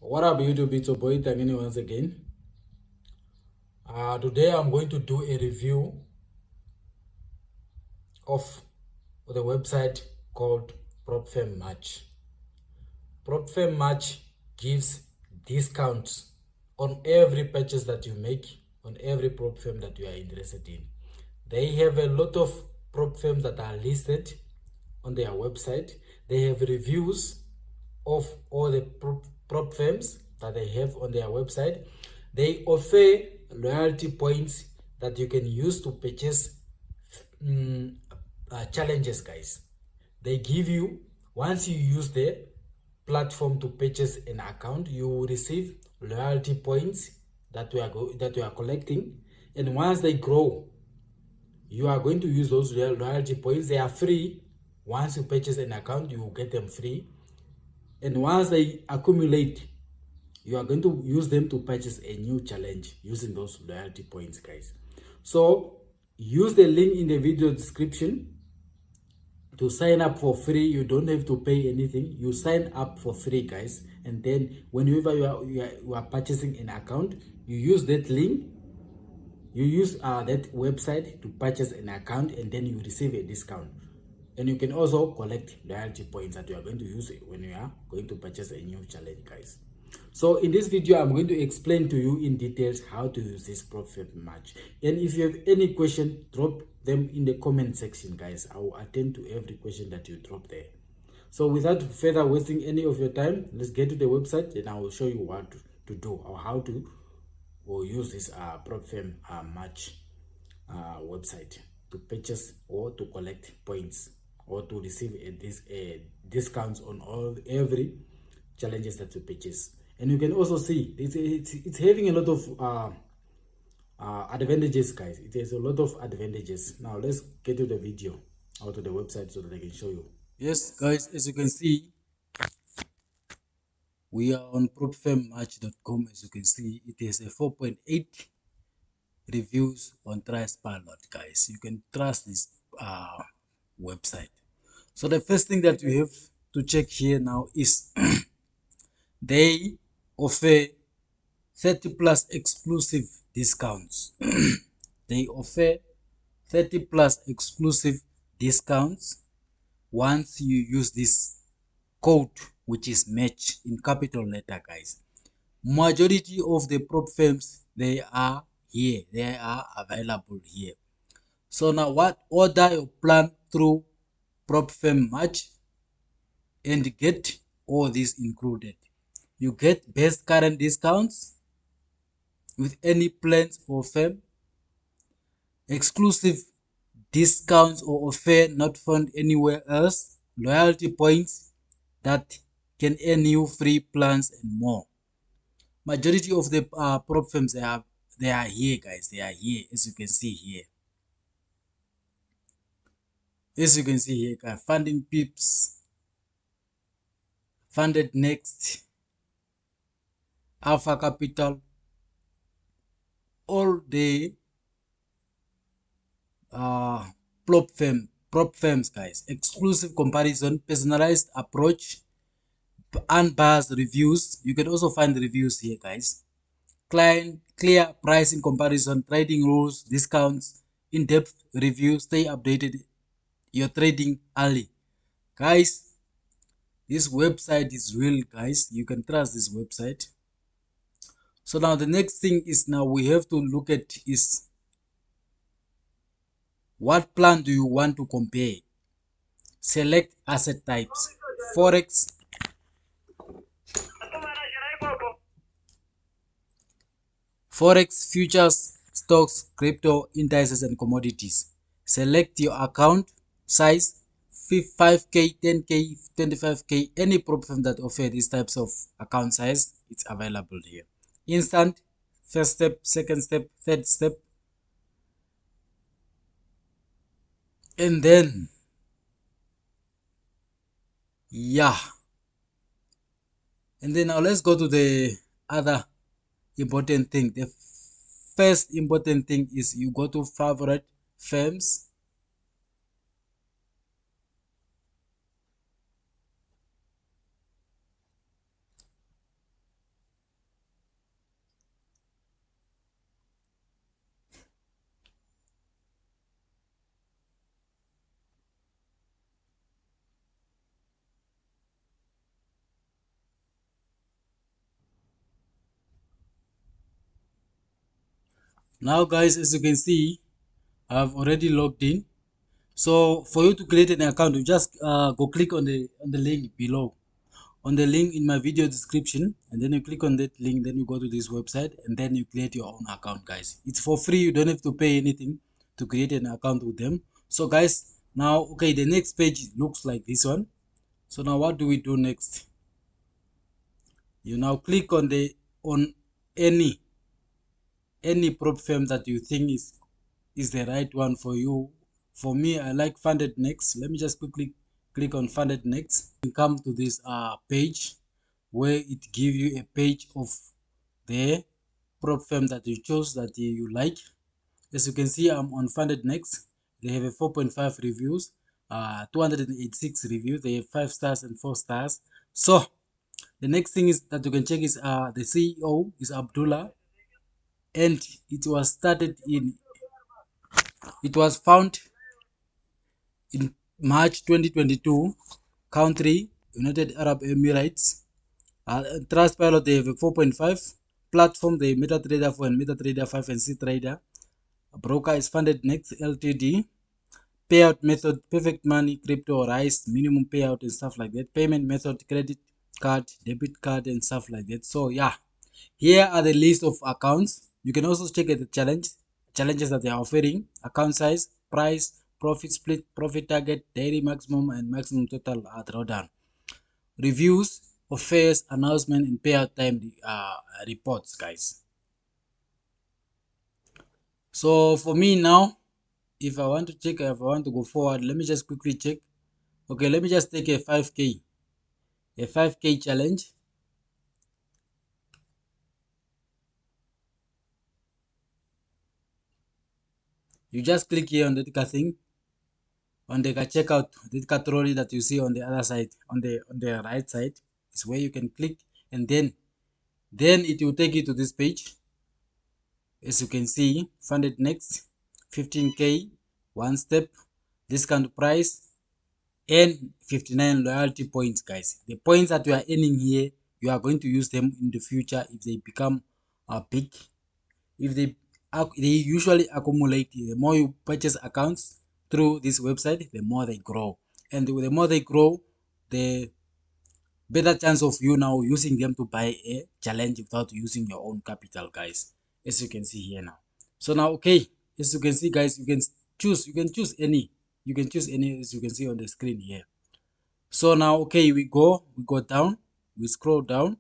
What up YouTube, it's your boy Tangeni once again. Today I'm going to do a review of the website called PropFirm Match. PropFirm Match gives discounts on every purchase that you make, on every prop firm that you are interested in. They have a lot of prop firms that are listed on their website. They have reviews of all the prop firms that they have on their website. They offer loyalty points that you can use to purchase challenges, guys. They give you, once you use the platform to purchase an account, you will receive loyalty points that you are collecting, and once they grow, you are going to use those loyalty points. They are free. Once you purchase an account, you will get them free, and once they accumulate, you are going to use them to purchase a new challenge using those loyalty points, guys. So use the link in the video description to sign up for free. You don't have to pay anything. You sign up for free, guys, and then whenever you are purchasing an account, you use that link, you use that website to purchase an account, and then you receive a discount. And you can also collect loyalty points that you are going to use when you are going to purchase a new challenge, guys. So in this video, I'm going to explain to you in details how to use this PropFirm Match. And if you have any question, drop them in the comment section, guys. I will attend to every question that you drop there. So without further wasting any of your time, let's get to the website and I will show you what to do or how to use this PropFirm Match website to purchase or to collect points or to receive discounts on every challenges that you purchase. And you can also see it's having a lot of advantages, guys. It has a lot of advantages. Now let's get to the video or to the website so that I can show you. Yes, guys, as you can see, we are on propfirmmatch.com. As you can see, it has a 4.8 reviews on Trustpilot, guys. You can trust this website. So the first thing that you have to check here now is they offer 30 plus exclusive discounts. They offer 30 plus exclusive discounts once you use this code, which is match in capital letter, guys. Majority of the prop firms, they are here, they are available here. So now what order your plan through PropFirm Match and get all this included. You get best current discounts with any plans or firm, exclusive discounts or offer not found anywhere else, loyalty points that can earn you free plans and more. Majority of the prop firms, they are here, guys. They are here, as you can see here. As you can see here, guys, funding pips, funded next, alpha capital, all the prop firms, guys. Exclusive comparison, personalized approach, unbiased reviews. You can also find the reviews here, guys. Client clear pricing comparison, trading rules, discounts, in-depth review, stay updated, your trading early, guys. This website is real, guys. You can trust this website. So now the next thing is, now we have to look at is what plan do you want to compare. Select asset types: forex, futures, stocks, crypto, indices, and commodities. Select your account size: 5k, 10k, 25k. Any prop firm that offer these types of account size, it's available here. Instant, first step, second step, third step, and then yeah. And then now let's go to the other important thing. The first important thing is you go to favorite firms. Now guys, as you can see, I've already logged in. So for you to create an account, you just go click on the link below, on the link in my video description, and then you click on that link, then you go to this website, and then you create your own account, guys. It's for free. You don't have to pay anything to create an account with them. So guys, now okay, the next page looks like this one. So now what do we do next? You now click on the on any prop firm that you think is the right one for you. For me, I like Funded Next. Let me just quickly click on Funded Next. You come to this page where it gives you a page of the prop firm that you chose that you like. As you can see, I'm on Funded Next. They have a 4.5 reviews, 286 reviews. They have 5 stars and 4 stars. So the next thing is that you can check is the CEO is Abdullah, and it was found in March 2022. Country United Arab Emirates. Trustpilot they have a 4.5. Platform they MetaTrader 4 and MetaTrader 5 and CTrader. Broker is Funded Next Ltd. Payout method, perfect money, crypto, rice, minimum payout and stuff like that. Payment method, credit card, debit card and stuff like that. So yeah, here are the list of accounts. You can also check at the challenges that they are offering, account size, price, profit split, profit target, daily maximum and maximum total drawdown. Reviews, offers, announcement and payout time reports, guys. So for me now, if I want to check, if I want to go forward, let me just quickly check. Okay, let me just take a 5K challenge. You just click here on that thing, on the checkout, the trolley that you see on the other side, on the right side, is where you can click, and then it will take you to this page. As you can see, Funded Next, 15K, one step, discount price, and 59 loyalty points, guys. The points that you are earning here, you are going to use them in the future if they become big. If they usually accumulate. The more you purchase accounts through this website, the more they grow, and the more they grow, the better chance of you now using them to buy a challenge without using your own capital, guys, as you can see here now. So now, okay, as you can see, guys, you can choose any, as you can see on the screen here. So now, okay, we go down, we scroll down,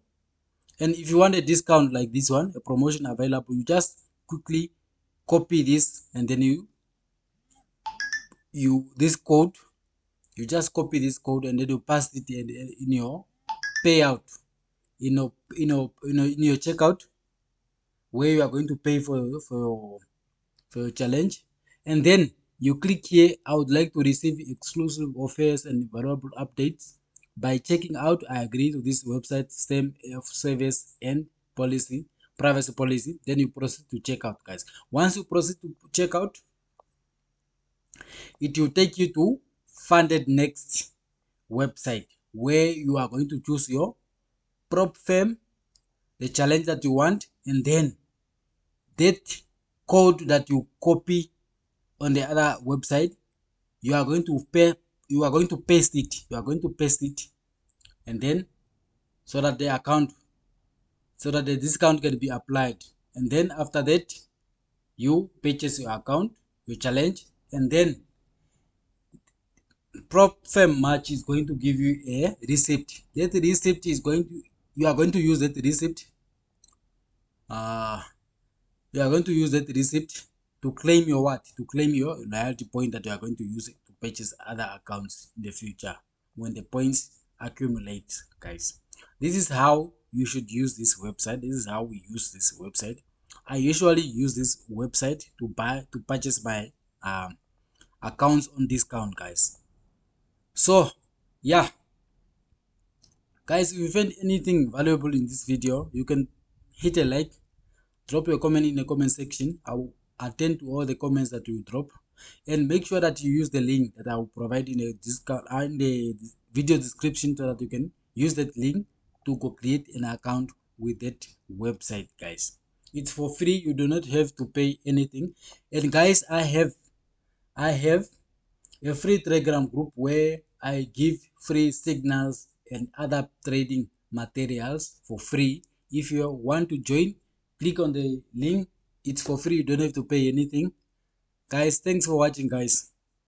and if you want a discount like this one, a promotion available, you just quickly copy this, and then you this code, you just copy this code, and then you paste it in your payout, in your checkout, where you are going to pay for your challenge. And then you click here, I would like to receive exclusive offers and valuable updates. By checking out, I agree to this website same of service and policy, privacy policy. Then you proceed to checkout, guys. Once you proceed to checkout, it will take you to Funded Next website, where you are going to choose your prop firm, the challenge that you want, and then that code that you copy on the other website, you are going to paste it. You are going to paste it, and then so that the account, so that the discount can be applied. And then after that, you purchase your account, your challenge, and then prop firm match is going to give you a receipt. That receipt is going to, you are going to use that receipt. Uh, you are going to use that receipt to claim your what? To claim your loyalty point that you are going to use it to purchase other accounts in the future when the points accumulate, guys. This is how you should use this website. This is how we use this website. I usually use this website to purchase my accounts on discount, guys. So yeah, guys, if you find anything valuable in this video, you can hit a like, drop your comment in the comment section. I will attend to all the comments that you drop, and make sure that you use the link that I will provide in the video description, so that you can use that link to go create an account with that website, guys. It's for free. You do not have to pay anything. And guys, I have a free Telegram group where I give free signals and other trading materials for free. If you want to join, click on the link. It's for free. You don't have to pay anything. Guys, thanks for watching, guys.